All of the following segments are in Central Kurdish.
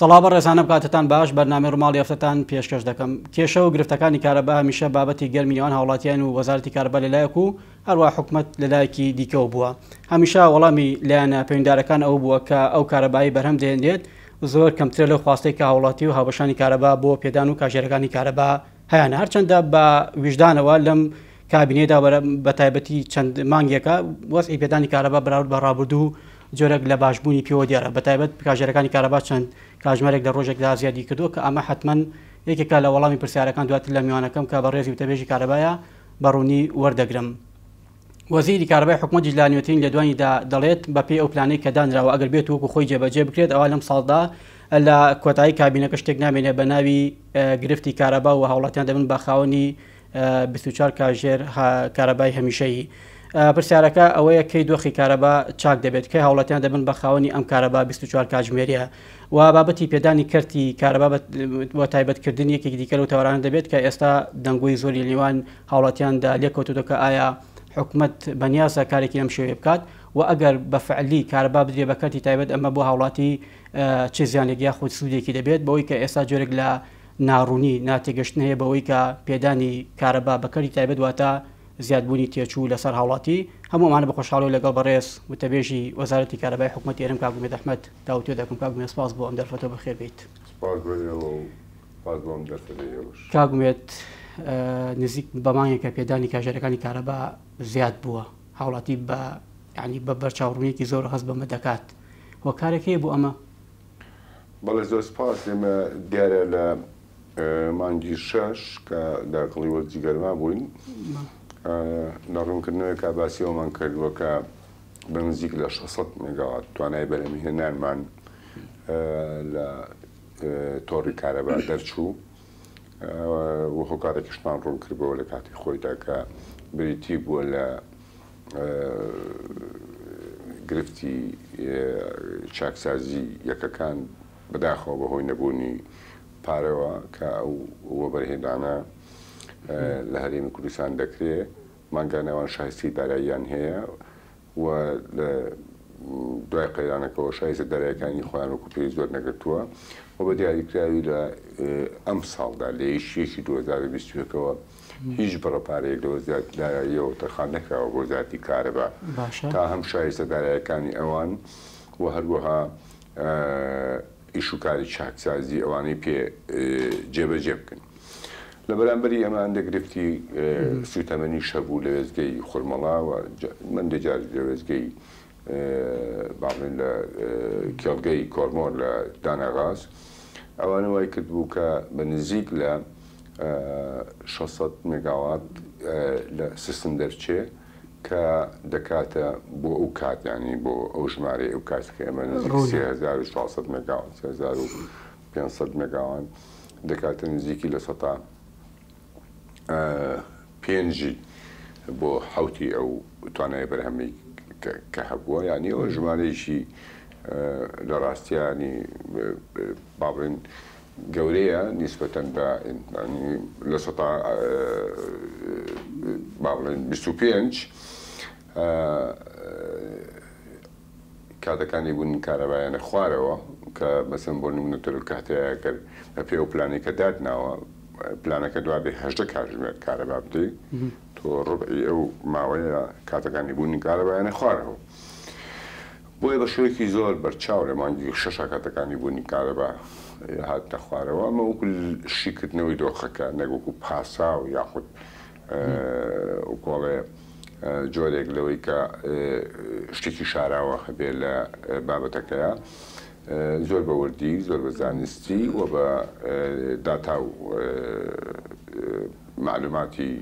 سەڵا بە ڕێزانە بکاتتان باش بەرنامەی ڕۆماڵی هەفتەتان پێشکەش دەکەم. کێشە و گرفتەکانی کارەبا هەمیشە بابەتی گەرمینەوەن هاوڵاتیان و وەزارەتی کارەبا لەلایەک و هەروە حکومەت لەلایەکی دیکەەوە بووە. هەمیشە وەڵامی لایەنە پەیوەنددارەکان ئەو بووە کە ئەو کارەبایی بەرهەم دێنێت زۆر کەمترە لەو خواستەی کە هاوڵاتی و هاوبەشانی کارەبا بۆ پێدان و کاژێرەکانی کارەبا هەیەە. هەرچەندە بە ویژدانەوە لەم کابینێدا بە تایبەتی چەند مانگێکە وەزعی پێدانی کارەبا بەراورد بە ڕابردوو جۆرەك لە باشبوونی پێوە دیارە بە تایبەت کاژێرەکانی کارەبا چەند کاژمارێک لە ڕۆژێکدا زیادی کردووە کە ئەمە حتمەن یەکێکە لە وەڵامی پرسیارەکان دواتر لە میوانەکەم کە بە ڕێزی وتەبێژی کارەبایە بەڕوونی وەردەگرم. وەزیری کارەبای حکومەتی لانیوتین لە دوانیدا دەڵێت بەپێی ئەو پلانەی کە دانراوە ئەگەر بێت وەکو خۆی جێبەجێ بکرێت ئەوە لەم ساڵدا لە کۆتایی کابینەکە شتێک نامێنێ بە ناوی گرفتی کارەبا و هاوڵاتیان دەبن بە خاوەنی 24 کاژێر کارەبای هەمیشەیی. پرسیارەکە ئەوەیە کەی دۆخی کارەبا چاک دەبێت کە هاوڵاتیان دەبن بە خاوەنی ئەم کارەبا 24 کاتژمێریە و بابەتی پێدانی کەرتی کارەبا بە تایبەتکردن یەکێک دیکە لەو تەوارانە دەبێت کە ئێستا دەنگۆی زۆری لێوان هاوڵاتیاندا لێکەوتووە کە ئایا حکومەت بەنیازە کارێکی ئەم شێوێ بکات و ئەگەر بە فعلی کارەبا بدرێ بە کەرتی تایبەت ئەمە بۆ هاوڵاتی چه زیانێک یا خود سوودێکی دەبێت بەوەی کە ئێستا جۆرێک لە ناڕوونی ناتێگەشتن هەیە بەوەی کە پێدانی کارەبا بە کەرتی تایبەت واتە زیادبوونی تێچوو لەسەر هاوڵاتی. هەموومانە بە خۆشحاڵی لەگەڵ بەڕێز وتەبێژی وەزارەتی کارەبای حکومەتی ئێرم کاگومێد ئەحمەد داوتێ دەکەم. کاگومێد سپاس بۆ ئەم دەرفەتەوە بەخێر بیت. کاگومێت نزیک بە مانگێکە پێدانی کاژێرەکانی کارەبا زیاد بووە هاوڵاتی بە ینی بە بەرچاوڕوونیەکی زۆر هەست بەمە دەکات وە کارێک هەیە بۆ ئەمە؟ بەڵێ زۆر سپاس. ئێمە دیارە لە مانگی 6 کە داخڵی وەرزی گەرما بووین نەڕوونکردنەوەی کاباسیەوەمان کردووە کە بە نزیک لە 600 مێگاوات توانای بەرهەمهێنانمان لە تۆڕی کارەبا دەرچوو و هۆکارێکیشمان ڕوون کردەوە لە کاتی خۆیدا کە بریتی بووە لە گرفتی چاکسازی یەکەکان بەداخەوە بەهۆی نەبوونی پارەوە کە ئەو وەبەرهێنانە لە هەرێمی کوردستان دەکرێت مانگە ناوان شایستی داراییان هەیە و لە دوای قەیرانەکەەوە شایستە داراییەکانی خۆیان وەکو پێی زۆر نەگرتووە و بە دیاریکراوی لە ئەم ساڵدا لە یەشێکی 2021ەوە هیچ بڕەپارەیەک لە وەزارەتی داراییەوە تەرخان نەکراوە بۆ وەزارەتی کارەبا تا هەم شایستە داراییەکانی ئەوان و هەروەها ئیش و کاری چاکسازی ئەوانەی پێ جێبەجێ بکەن. لە بەرامبەری ئەمان دەگرفتی سوتەمەنی شەبوو لە وێزگەی خورمەڵا و من دەجار لە وێزگەی باڵێن لە کێڵگەی کۆرمۆر لە داناغاز ئەوانە وای کرد بوو کە بە نزیک لە 600 مێگاوات لە سیستم دەرچێ کە دەکاتە بۆ ئەو کات ینی بۆ ئەو ژمارە ئەو کاتکە ئەمە 3600 مێگاوات 3500 مێگاوان دەکاتە نزیکی لە 5 بۆ حوتی ئەو توانای بەرهەمی کە هەبووە ینی ئەو ژمارەیەکی لە ڕاستیانی باڵێن گەورەیە نیسبەتەن بە لە باڵێن 25 کاتەکانی بوون کارەبایانە خوارەوە کە بەسم بۆ نمونەتەر کاتەیە کرد بە پێ و پلانێکە دادناوە پلانەکە دوابێ 8 کاتژمێر کارەبا بدەیت تۆ ڕبعی ئەو ماوەیە کاتەکانی بوونی کارەبایانە خوارەوە بۆیە بە شوەیەکی زۆر بەرچاو لە مانگی 6 کاتەکانی بوونی کارەبا هاتنە خوارەوە ئەمە وەکو شیکردنەوەی دۆخەکە نەگوەکو پاسا و یاخود وکۆڵێ جۆرێک لەوەی کە شتێکی شاراوە هەبێ لە بابەتەکەیە زۆر بە وردی زۆر بە زانستی و بە داتا و معلوماتی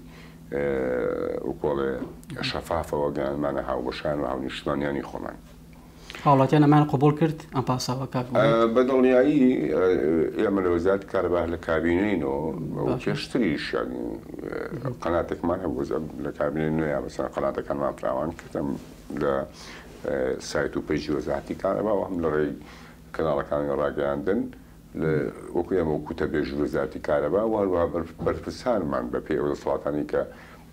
وکۆڵێ شەفافەوە گەیانمانە هاوبەشان و هاونیشتمانیانی خۆمان. هاوڵاتیان ئەمان قبول کرد ئەم پاساوە کاک؟ بەدڵنیایی ئێمە لە وەزارەتی کارەبا لە کابینەینەوە پێشتریش قەناتێکمان هەبوو لە کابینەی نوێ بەسەر قەناتەکانمان فراوان کردم لە سایت و پێیجی وەزارەتی کارەبا و هەم لە ڕێی کەناڵەکانی ڕاگەیاندن وەکو ئێمە وەکوتەبێژی وەزارەتی کارەبا و هەروەها بەرپرسانمان بە پێی ئەو دەسەڵاتانی کە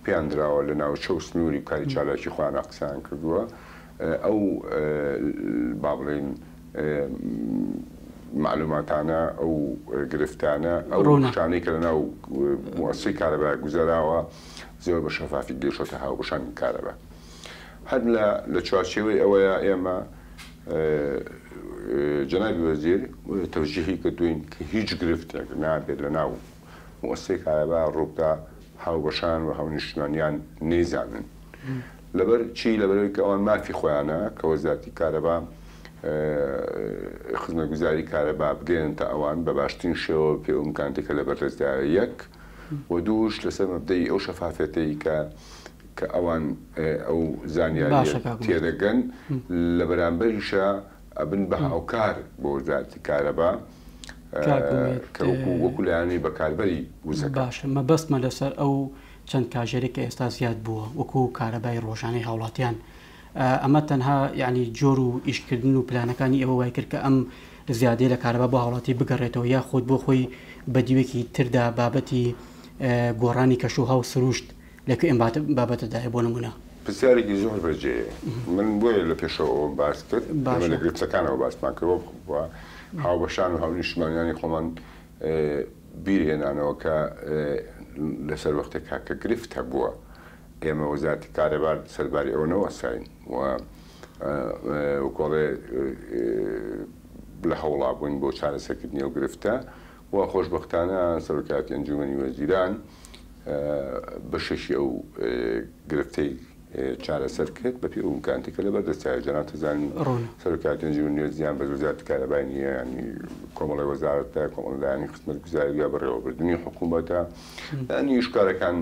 پێیان دراوە لە ناو چەو سنووری کاری چالاکی خۆیان قسەیان کردووە ئەو با بڵێن معلوماتانە ئەو گرفتانە ئەو شانەی کە لەناو موەسسەی کارەبا گوزەراوە زۆر بە شەفافی گەیشتە هاوبەشانی کارەبا. هەر لە چوارچێوەی ئەوەیە ئێمە جەنابی وەزیر تەوجیهی کردوین کە هیچ گرفتێک نابێت لەناو موەسسەی کارەبا ڕووبدا هاوبەشان و هاونیشتمانیان نەیزانن. لەبەر چی؟ لەبەرەوەی کە ئەوان مافی خۆیانە کە وەزارەتی کارەبا خزمەتگوزاری کارەبا بگەێنن تا ئەوان بە باشترین شێوە پێ ئیمکاناتێکە لە بەردەستدایە یەک و دووش لەسەر مەبدەی ئەو شەفافەتەی کە ئەوان ئەو زانیاری تێدەگەن لە بەرامبەریشە ئەبن بە هاوکار بۆ وەزارەتی کارەبا کە وەکو لایەنەی بەکاربەری وزەکە. باشە مەبەستمە لەسەر ئەو چەند کاژێرێک کە ئێستا زیاد بووە وەکو کارەبای ڕۆژانەی هاوڵاتیان. ئەمە تەنها یعنی جۆر و ئیشکردن و پلانەکانی ئێوە وای کرد کە ئەم زیادەی لە کارەبا بۆ هاوڵاتی بگەڕێتەوە یا خۆت بۆ خۆی بەدیوێکی تردا بابەتی گۆڕانی کەش و هاو سروشت لەکو ئەم بابەتەدایە بۆ نمونە. پرسیارێکی زۆر بەجێ من بۆیە لە پێشەوە باس کرد لە گرفتەکانەوە باسمان کردەوە بووە هاوبەشان و هاونیشتمانیانی خۆمان بیرهێنانەوە کە لەسەر وەختێکا کە گرفت هەبووە ئێمە وەزارەتی کارەبا سەرباری ئەوە نەوەساین وکۆڵێ لە هەوڵا بووین بۆ چارەسەرکردنی ئەو گرفتە و خۆشبەختانە سەرۆکاتی ئەنجومەنی وەزیران بەشێکی ئەو گرفتەی چارەسەر کرد بە پێ ئەو ئیمکاناتێکە لە بەردەستایە جەناب تەزانین سەرۆکاتی ئەنجومەنی وەزیران بە وەزارەتی کارەبای نییە ینی کۆمەڵی وەزارەتە کۆمەڵایانی خزمەتگوزاری یا بەڕێوەبردننی حکوومەتە ینی شکارەکان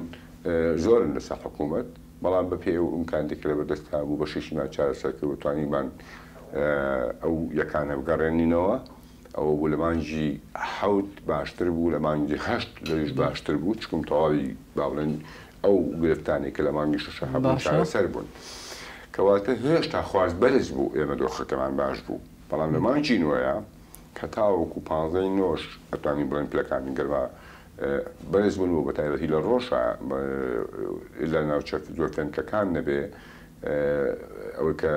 زۆرن لەسەر حکوومەت بەڵام بە پێ ئەو ئیمکاناتێکە لە بەردەستا بوو بەشێکیمان چارەسەر کرد توانیمان ئەو یەکانە بگەڕێنینەوە ئەوە بوو لە مانگی حەوت باشتر بوو لە مانگی هەشت لەش باشتر بوو چکم تەواوی باڵێن ئەو گرفتانێک کە لە مانگی شەشە هەبوو چارەسەر بوون کەواتە هێشتا خواست بەرز بوو ئێمە دۆخەکەمان باش بوو بەڵام لە مانگی نوێیە کە تاوەکو 15 نۆش ئەتوانین بڵێن پلەکانی گەرما بەرز بوون بوو بە تایبەتی لە ڕۆژە لە ناوچە زۆرتەنکەکان نەبێ ئەوەی کە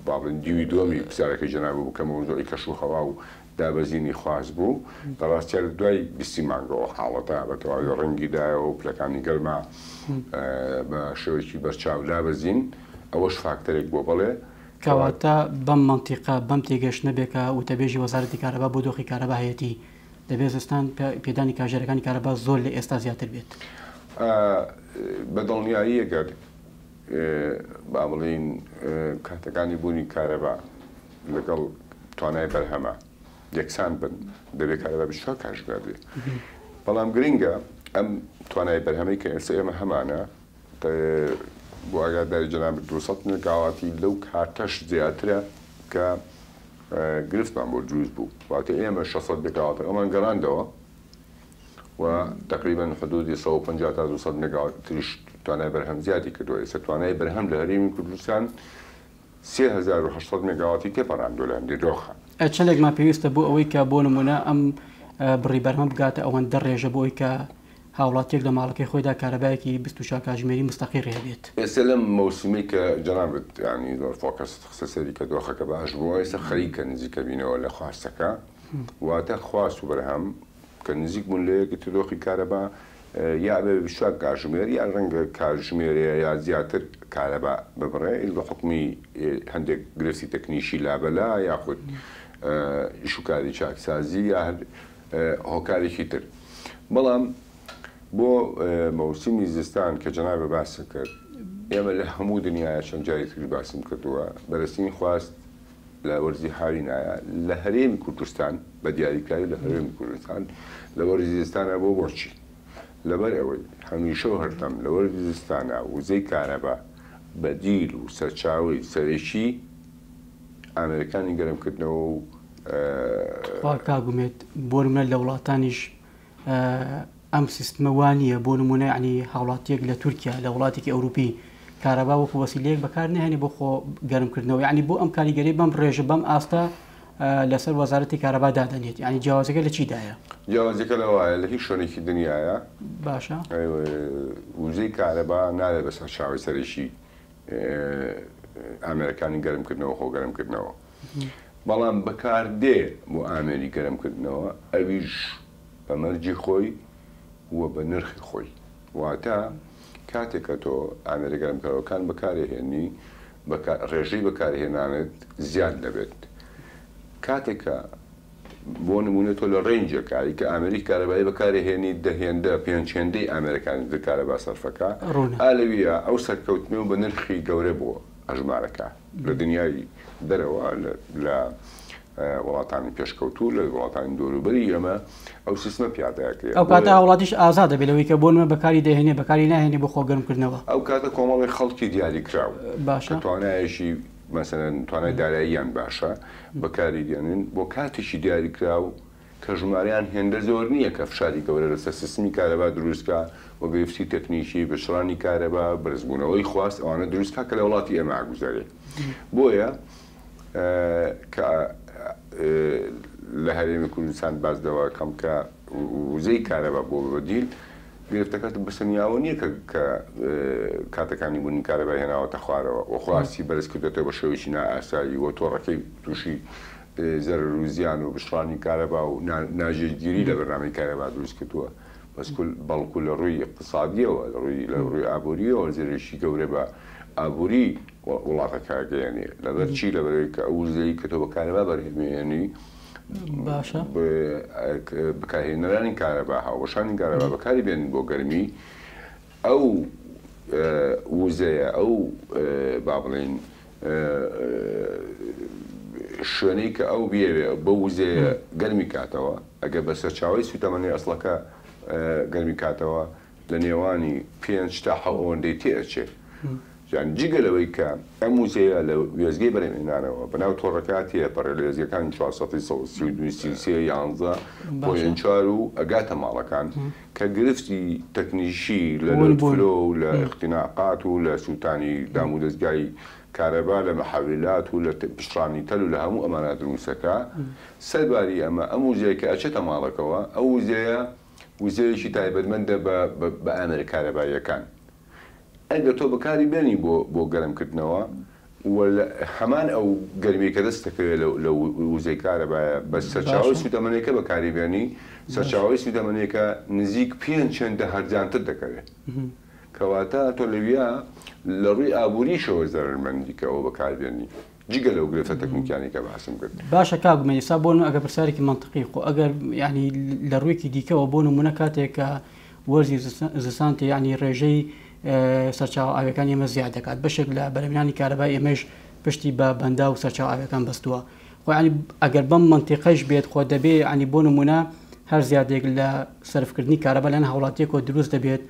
باڵێن دیوی دۆمی پرسیارەکەی جەناب بوو کە مەوزوعی کەش و خەوا و دابەزینی خواست بوو بەڕاستیە لە دوای 20 مانگەوە حاڵەتە بە تەواوی ڕەنگیدایەوە و پلەکانی گەرما بە شێوەیەکی بەرچاو دابەزین ئەوەش فاکتەرێک بۆ بڵێ کەواتە بەم مەنتیقە بەم تێگەشتنە بێ کە وتەبێژی وەزارەتی کارەبا بۆ دۆخی کارەبا هەیەتی دەبێت زستان پێدانی کاژێرەکانی کارەبا زۆر لە ئێستا زیاتر بێت. بەدڵنیایی ئەگەر با بڵین کاتەکانی بوونی کارەبا لەگەڵ توانای بەرهەمە یەکسان بن دەبێت کارەبا بشتە کاژگار بێت. بەڵام گرنگە ئەم توانای بەرهەمەی کە ئێستا ئێمە هەمانە بۆ ئاگاداری جەناب 200 مگاواتی لەو کاتەش زیاترە کە گرفتمان بۆ دروست بوو واتە ئێمە 600 مگاوات ئەمان گەڕاندەوە و تقریبا حدودی 150 تا 200 مگاوات تریش توانای بەرهەم زیادی کردووە. ئێستا توانای بەرهەم لە هەرێمی کوردستان 3800 مگاواتی تێپەڕاندووە لە هەندێک دۆخە. چەندێکمان پێویستە بۆ ئەوەی کە بۆ نمونە ئەم بڕی بەرهەم بگاتە ئەوەندە ڕێژە بۆی کە هاوڵاتیەک لە ماڵەکەی خۆیدا کارەبایەکی 24 کاتژمێری مستەقی ڕێبێت. ئێستا لەم مەوسمی کە جەنابەت ینی زۆر فۆکەس خسەسەری کە دۆخەکە باش بووە ئێستا خەریکە نزیکە بینەوە لە خواستەکە واتە خواست و بەرهەم کە نزیک بوون لە یەکێتی دۆخی کارەبا یا بە 24 کاتژمێر یا ڕەنگە کاتژمێرەیە یا زیاتر کارەبا ببڕێ بە حکمی هەندێک گرفتی تەکنیشی لابەلا یاخود ئیشوکاری چاکسازی یا هۆکارێکی تر. بەڵام بۆ مەوسمی زستان کە جەنابە باسە کرد ئێمە لە هەموو دنیاە چەند جاری تری باسم کردووە بەرەسین خواست لە وەرزی هاوینایە لە هەرێمی کوردستان بە دیاریکاری لە هەرێمی کوردستان لە وەرزی زستانە بۆ بۆچی لەبەر ئەوەی هەمیشە هەردەم لە وەرزی زستانە وزەی کارەبا بە دیل و سەرچاوی سەرێکی ئامریکانی گەرمکردنەوە و کاگومێت بۆ نمونە لە وڵاتانیش ئەم سیستمە وانە بۆ نمونە ینی هاوڵاتیەک لە تورکیا لە وڵاتێکی ئەوروپی کارەبا وەکو وەسیلەیەک بەکار نهێنی بۆ خۆ گەرمکردنەوە ینی بۆ ئەم کاریگەری بەم ڕێژە بەم ئاستا لەسەر وەزارەتی کارەبا دادەنێت ینی جیاوازەکە لە چیدایە؟ جیاوازەکە لەوایە لە هیچ شوێنێکی دنیاە باشە وزەی کارەبا نابێت بەسەر چاوی سەرێکی ئامریکانی گەرمکردنەوە خۆ گەرمکردنەوە بەڵام بەکاردێ بۆ ئامێری گەرمکردنەوە ئەویش بە مەرجی خۆی وە بە نرخی خۆی واتە کاتێککە تۆ ئامێری گەرمکەرەوەکان بەکارهێنی ڕێژەی بەکارهێنانت زیاد دەبێت کاتێکە بۆ نمونە تۆ لە ڕێنجەکاری کە ئامریکی کارەبایی بەکارهێنی دەهێندە پێنجهێندەی ئامریکان دەکارەبا سەرفەکە ئالەویە ئەو سەرکەوتنەوە بە نرخی گەورە بووە ئەژمارەکە لە دنیای دەرەوە لە وڵاتانی پێشکەوتوو لە وڵاتانی دۆروبەری ئەمە ئەو سیستمە پیادەکە ئەو کاتە وڵاتیش ئازادە بێتەوەی کە بۆ نمە بەکاری دەهێنێ بەکاری ناهێنێ بۆ خۆگەرمکردنەوە ئەو کاتە کۆمەڵی خەڵکی دیاری کراوە باشە توانایشی مەسەن توانای داراییان باشە بەکاری دێنن بۆ کاتێکی دیاری کراو کە ژماریان هێندە زۆر نییە کە فشاری گەورە لەسەر سیستمی کارەبا دروستکە وە گرفتی تەکنیکی بەشڕانی کارەبا بەرزبوونەوەی خواست ئەوانە دروستکە کە لە وڵاتی ئێمە ئاگوزارێ بۆیە کە لە هەرێمی کوردستان باز دەواکەم کە وزەی کارەبا بۆ بەدیل گرفتەکەت بەسەنیاوە نییە کە کاتەکانی بوونی کارەبای هێناوەتە خوارەوە و خواستی بەرز کردێتەوە بە شێوەیەکی نائاسایی وە تۆڕەکەی تووشی زەرر و زیان و بشڕانی کارەبا و ناژێرگیری لە بەرنامەی کارەبا دروست کردووە بەڵکو لە ڕووی اقتصادیەوە لە ڕووی ئابووریەوە زێرشی گەورە بە ئابووری وڵاتەکەگەیەنێ لەبەر چی لەبەرەوەی کە ئەو وزەی کە تۆ بە کارەبا بەرهێنێنی باشە بەکارهێنەرانی کارەبا هاوبەشانی کارەبا بەکاری بێنن بۆ گەرمی ئەو وزەیە ئەو با بڵێن شوێنەی کە ئەو بێوێ بە وزەیە گەرمی کاتەوە ئەگە بە سەرچاوی سوتەمەنی ئەسڵەکە گەرمی کاتەوە لە نێوانی 5 تا 7 ئەوەندەی تێچێت جان جگە لەوەی کە ئەم وزەیە لە وێزگەی بەرهێنانەوە بەناو تۆڕەکاتیە پەڕێ لە وێزگەکانی 411 پۆیان 4 و ئەگاتە ماڵەکان کە گرفتی تەکنیشی لە لەفلۆ و لە اختیناقات و لە سووتانی دام و دەستگای کارەبا لە مەحاویلات و لە پشتڕانی تەل و لە هەموو ئەمانە دروستەکە سەرباری ئەمە ئەم وزەیە کە ئەچێتە ماڵەکەەوە ئەو وزەیە وزەیەکی تایبەتمەندە بە ئامێر کارەباییەکان ئەگەر تۆ بەکاری بێنی بۆ گەرمکردنەوە هەمان ئەو گەرمی کە دەست دەکەوێت لە وزەی کارەبایە بە سەرچاوی سوتەمەنێکە بەکاری بێنی سەرچاوی سوتەمەنێکە نزیک 5 هەرجانتر دەکەوێت کەواتە تۆ لەویا لە ڕووی ئابووریشەوە زەرمەندیکەەوە بەکاربێنی جگە لەو گرفتە تەکنیکیانی کە باسم کرد باشە کاگومێنی سا بۆ ئەگە پرسیارێکی منطقی خۆ ئەگەر ینی لە ڕوویکی دیکەەوە بۆ نمونە کاتێک کە وەرزی زستانتی ینی ڕێژەی سەرچاو ئاوەکان ئێمە زیاد دەکات بەشێک لە بەرهێنانی کارەبای ئێمەش پشتی بە بەندا و سەرچاو ئاوەکان بەستووە خۆ ینی ئەگەر بەم منتیقەش بێت خۆ دەبێ ینی بۆ نمونە هەر زیادێک لە سەرفکردنی کارەبا لەن هاوڵاتیەکەوە دروست دەبێت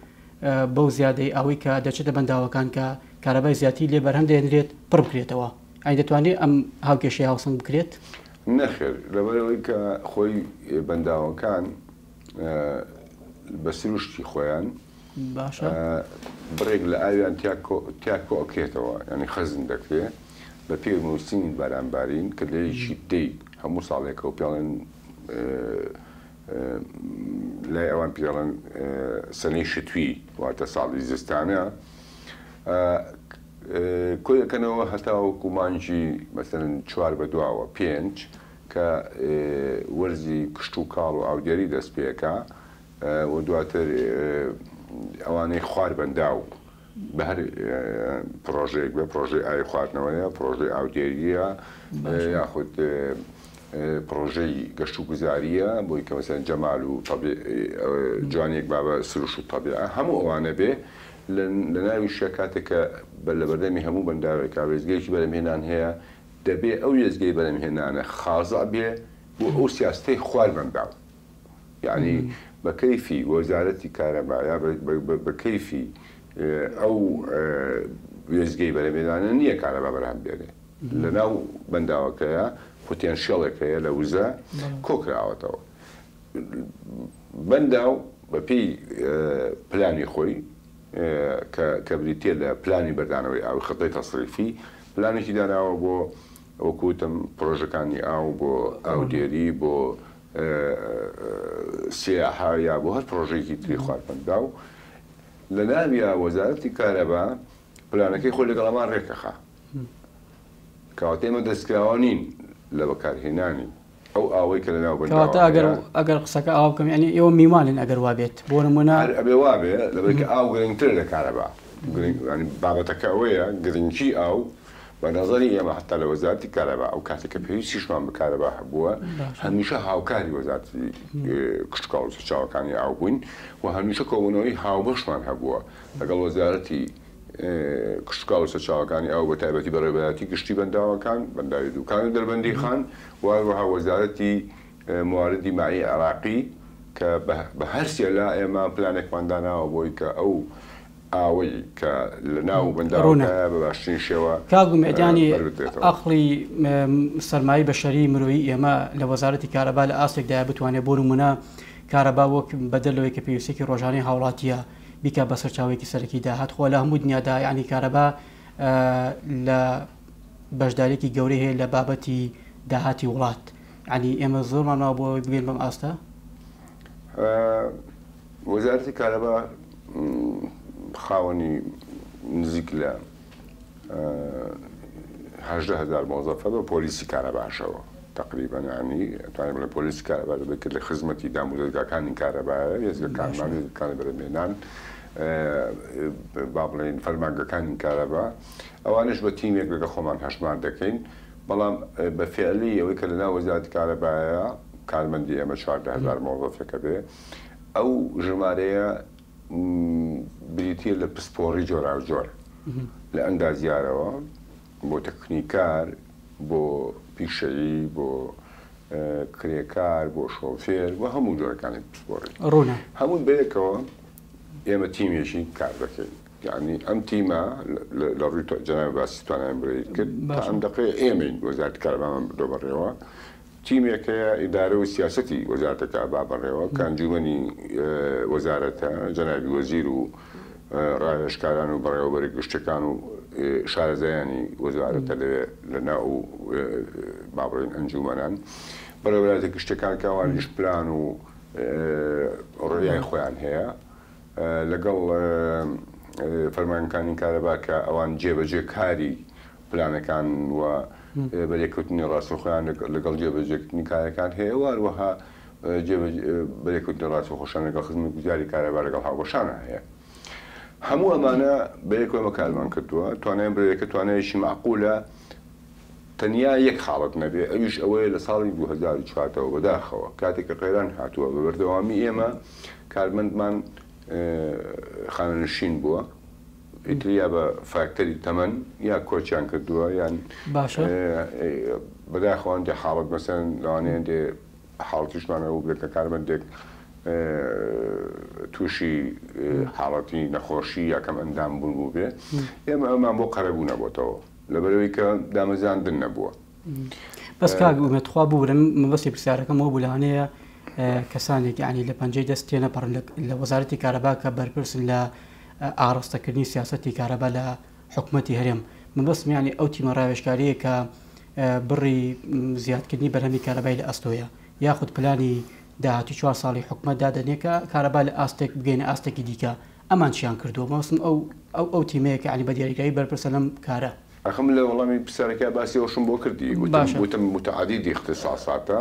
بەو زیادەی ئەوەی کە دەچێتە بەنداوەکان کە کارەبای زیاتی لێ بەرهەم دێنرێت پڕ بکرێتەوە ئەی دەتوانێت ئەم هاوکێشەی هاوسەنگ بکرێت نەخێر لەبەرەوەی کە خۆی بەنداوەکان بە سروشتی خۆیان باشە بڕێک لە ئاویان تیاکۆ ئەکرێتەوە ینی خەزم دەکرێت بە پێی موسینی بارانبارین کە لەیەکی دەی هەموو ساڵێکە و پێڵێن لای ئەوان پێڵێن سەنەی شتوی واتە ساڵی زستانە کۆیەکەنەوە هەتاوەکو مانجی مەسەرەن 4 بەدواوە 5 کە وەرزی کشت و کاڵ و ئاودێری دەست پێەکە و دواتر ئەوانەی خوار بەندا و بە هەر پرۆژێک بە پرۆژەی ئای خواردنەوەیە پرۆژەی ئاودێریە یاخود پرۆژەی گەشت و گوزاریە بۆی کە مەسەرەن جەمال و جوانێک بابە سروش و تەبیعە هەموو ئەوانە بێ لە ناوی شە کاتێکە لە بەردەمی هەموو بەنداوێکا وێزگەیەکی بەرهەمهێنان هەیە دەبێ ئەو وێزگەی بەرهەمهێنانە خازا بێ بۆ ئەو سیاستەی خوار بەنداو یعنی بە کەیفی وەزارەتی کارەبایە بە کەیفی ئەو وێزگەی بەرهەمهێنانە نییە کارەبا بەرهەم بێنێ لە ناو بەنداوەکەیە پۆتێنشیەڵێک هەیە لە وزە کۆکراوەتەوە بەنداو بە پێی پلانی خۆی کە بریتێ لە پلانی بەردانەوەی ئاو خەتەی تەسریفی پلانێکی داناوە بۆ وەکوتم پرۆژەکانی ئاو بۆ ئاودێری بۆ سیاحا یا بۆ هەر پرۆژێکی تری خواردبەندا و لە ناویە وەزارەتی کارەبا پلانەکەی خۆی لەگەڵ ئەمان ڕێکەخا کەواتە ئێمە دەستکراوە نین لە بەکارهێنانی ئەو ئاوەی کە لەناو کەواتە ئەگەر قسەکە ئاو بکەم یعنی ئێوە میوانن ئەگەر وابێت بۆ نمونە ئەبێ وابێ لەبەرکە ئاو گرنگتر لە کارەبا بابەتەکە ئەوەیە گرنگی ئاو بە نظری ئێمە حتا لە وەزارەتی کارەبا ئەو کاتێککە پێویستیشمان بە کارەبا هەبووە هەمیشە هاوکاری وەزارەتی کشتکاڵ و سەرچاوەکانی ئاو بووین و هەمیشە کۆبوونەوەی هاوبەشمان هەبووە لەگەڵ وەزارەتی کشتکاڵ و سەرچاوەکانی ئەو بە تایبەتی بەڕێوەبەتی گشتی بەنداوەکان بەنداوی دووکان و دەربەندی خان وهروەها وەزارەتی مواردی ماعی عراقی کە بە هەرسێ لا ئێمە پلانێکمان داناوە بۆی کە ئەو ئاوەی کە لە ناو بەنداوەکە بە باشترین شێوە کاگومێدانی ئەقلی سەرمایی بەشەری مرۆیی ئێمە لە وەزارەتی کارەبا لە ئاستێکدا بتوانێت بۆ نمونە کارەبا وەک بەدەلەوەی کە پێویستێکی ڕۆژانەی هاوڵاتیە بیکە بە سەرچاوێکی سەرەکی داهات خۆ لە هەموو دنیادا یعنی کارەبا لە بەشدارێکی گەورەی هەیە لە بابەتی داهاتی وڵات ینی ئێمە زۆرمانەوە بۆ بگەین بەم ئاستە وەزارەتی کارەبا خاوەنی نزیک لە 18,000 مۆزەفە بە پۆلیسی کارەباشەوە تقریبا ینی توانێت لە پۆلیسی کارەبا دەبێت لە خزمەتی دامودەرگاکانی کارەبایە هێزگە کارمانەکانی بەرەمێنان با بڵێن فەرمانگەکانی کارەبا ئەوانش بە تیمێک لەگە خۆمان هەشمان دەکەین بەڵام بە فعلی ئەوەی کە لەناو وەزارەتی کارەبایە کارمەندی ئێمە 14,000 مۆزەفەکە بێ ئەو ژمارەیە بریتە لە پسپۆڕی جۆراوجۆر لە ئەندازیارەوە بۆ تەکنیکار بۆ پیشەیی بۆ کرێکار بۆ شۆفێر و هەموو جۆرەکانی پسپۆڕی هەموو بەیەکەوە ئێمە تیمێکی کار دەکەین یعنی ئەم تیمە لە ڕووی جەناب باسی توانایان برێت کرد تا ئەم دقەیە ئێمەین وەزارەتی کارەبامان بردۆ بەڕێوە تیمێکەیە ئیدارە و سیاسەتی وەزارەتەکە با بەڕێوە کە ئەنجومەنی وەزارەتە جەنابی وەزیر و ڕاوێژکاران و بەڕێوەبەری گشتەکان و شارەزایانی وەزارەتە لە ناو با بڵێن ئەنجومەنان بەڕێوەبەری گشتەکان کە ئەوانیش پلان و ڕێیای خۆیان هەیە لەگەڵ فەرمانەکانی کارەبا کە ئەوان جێبەجێکاری پلانەکان و بەلێکەوتنی ڕاستەوخۆیان لەگەڵ جێبەجێکردنی کارەکان هەیە وهروەها بەلێکەوتنی ڕاستەوخۆشان لەگەڵ خزمەتگوزاری کارەبا لەگەڵ هاوبەشانە هەیە هەموو ئەمانە بەیەکەوە کارمان کردووە توانایان برێکە توانایشی معقولە تەنیا یەک حاڵەت نەبێ ئەویش ئەوەیە لە ساڵی 2004ەوە بەداخەوە کاتێککە قەیران هاتووە بە بەردەوامی ئێمە کارمەندمان خانەنشین بووە ئیتریا بە فاکتەری تەمەن یا کۆچیان کردووە یان بەداخەوەن دێ حاڵەت مەسەن لەوانەیە دێ حاڵەتیشمانە و بێتە کارمەندێک تووشی حاڵەتی نەخۆشی یاکەم ئەندام بوون بوو بێ ئێمە ئەمان بۆ قەرەبوو نەبووتەوە لەبەرەوەی کە دامەزاندن نەبووە بەس کاگومێتخوا بورن مەبەستی پرسیارەکەمەوە بولانەیە کەسانێک ینی لە پەنجەی دەست تێنەپەڕن لە وەزارەتی کارەبا کە بەرپرسن لە ئاڕاستەکردنی سیاسەتی کارەبا لە حکوومەتی هەرێم مەبەستم ینی ئەو تیمە ڕاوێژکاریە کە بڕی زیادکردنی بەرهەمی کارەبای لە ئەستۆیە یاخود پلانی داهاتی 4 ساڵی حکوومەت دادەنێکە کارەبا لە ئاستێک بگەینە ئاستێکی دیکە ئەمان چیان کردووە مەوەسم ئەو تیمەیە کە عنی بە دیاریگایی بەرپرسە لەم کارە ئەخم لە وەڵامی پرسیارەکە باسی ئەوشم بۆ کردی وتم متعدیدی اختصاساتە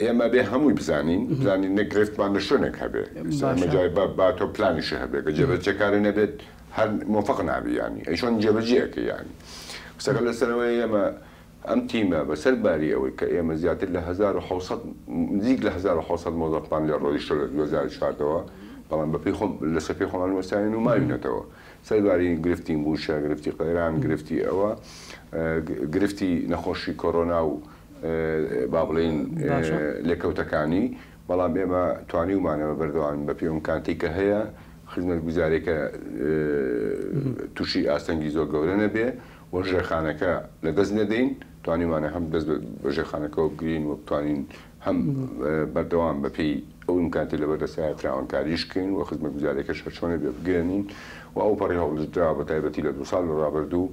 ئێمە بێ هەمووی بزانین نەگرفتمان لە شوێنێک هەبێ ئەمەجای با تۆ پلانیشە هەبێت کە جێبەجێکاری نەبێت هەر مۆفق نابی ینی ئەیشۆن جێبەجێەکە ینی قسەکە لەسەرەوەی ئێمە ئەم تیمە بەسەر باری ئەوەی کە ئێمە زیاتر لە 1970 نزیک لە 1970 مۆزەفمان لێ ڕۆیشتە لە 2004ەوە بەڵام لەسەر پێی خۆمان وەسایین و ماوینەتەوە سەرباری گرفتی موشە گرفتی قەیران گرفتی ئەوە گرفتی نەخۆشی کۆڕۆنا و با بڵێن لێکەوتەکانی بەڵام ئێمە توانیومانەوە بەردەوام بە پێم کانتی کە هەیە خزمەتگوزارێکە تووشی ئاستەنگی زۆر گەورە نەبێ وە ژێرخانەکە لە دەست نەدەین توانیمانە هەم دەست بە ژێرخانەکەەوە بگرین و بتوانین هەم بەردەوام بەپێی ئەو ئیمکانتی لە بەردەسای فراوانکاریشکەین و خزمەتگوزارێکە شەرچۆنە بێ بگەێنین و ئەو پەڕی هەوڵدرا بە تایبەتی لە 2 ساڵ ڕابردوو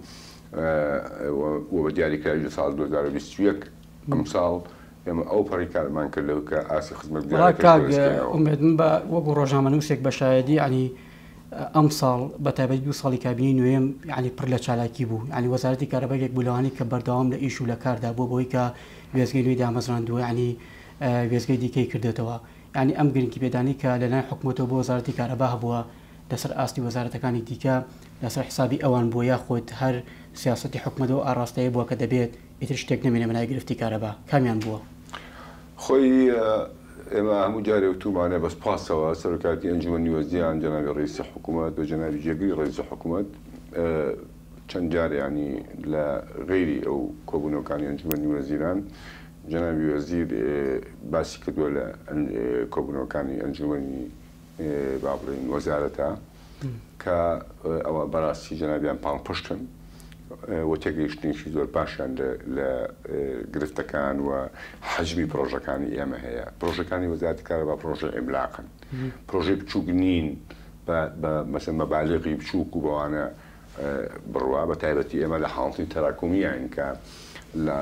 و بە دیاریکراوی لە ساڵ 2021 ئەم ساڵ ئێمە ئەو پەڕی کارمان کرد لەو کە ئاسی خزمەتگوزارێکە ئومێدم بە وەکو ڕۆژنامەنووسێک بە شایەدی عنی ئەم ساڵ بەتایبەت 2 ساڵی کابینی نوێم ینی پڕ لە چالاکی بوو، ینی وەزارەتی کارەباگێک بولەوانی کە بەردەوام لە ئیش و لە کاردا بۆ بەوەی کە وێزگەی نوێی دامەزراندووە، ینی وێزگەی دیکەی کردێتەوە. ینی ئەم گرنگی پێدانی کە لەلایەن حکوومەتەوە بۆ وەزارەتی کارەبا هەبووە لەسەر ئاستی وەزارەتەکانی دیکە لەسەر حسابی ئەوان بووە یاخۆت هەر سیاسەتی حکوومەتەوە ئاڕاستەیە بووە کە دەبێت ئیتر شتێک نمێنێ بەنای گرفتی کارەبا کامیان بووە؟ خۆی ئێمە هەموو جارێ وتومانە بەس پاسەوە سەرۆکاتی ئەنجومەنی وەزیران جەنابی ڕئیسی حکوومەت بە جەنابی جێگری ڕئیسی حکوومەت چەند جارێانی لە غێری ئەو کۆبوونەوەکانی ئەنجومەنی وەزیران جەنابی وەزیر باسی کردووە لە کۆبوونەوەکانی ئەنجومەنی با بڵێین وەزارەتە کە ئەوە بەڕاستی جەنابیان پاڵ پشتن و تێگەیشتنیشی زۆر باشیان لە گرفتەکان و حەجمی پرۆژەکانی ئێمە هەیە. پرۆژەکانی وەزارەتی کارەبا پرۆژە ئیملاقن، پرۆژەی بچووک نین بە مەسەڵەن مەبالغی بچووک و بەوانە بڕوا بە تایبەتی ئێمە لە حاڵەتی تەراکۆمیان کە لە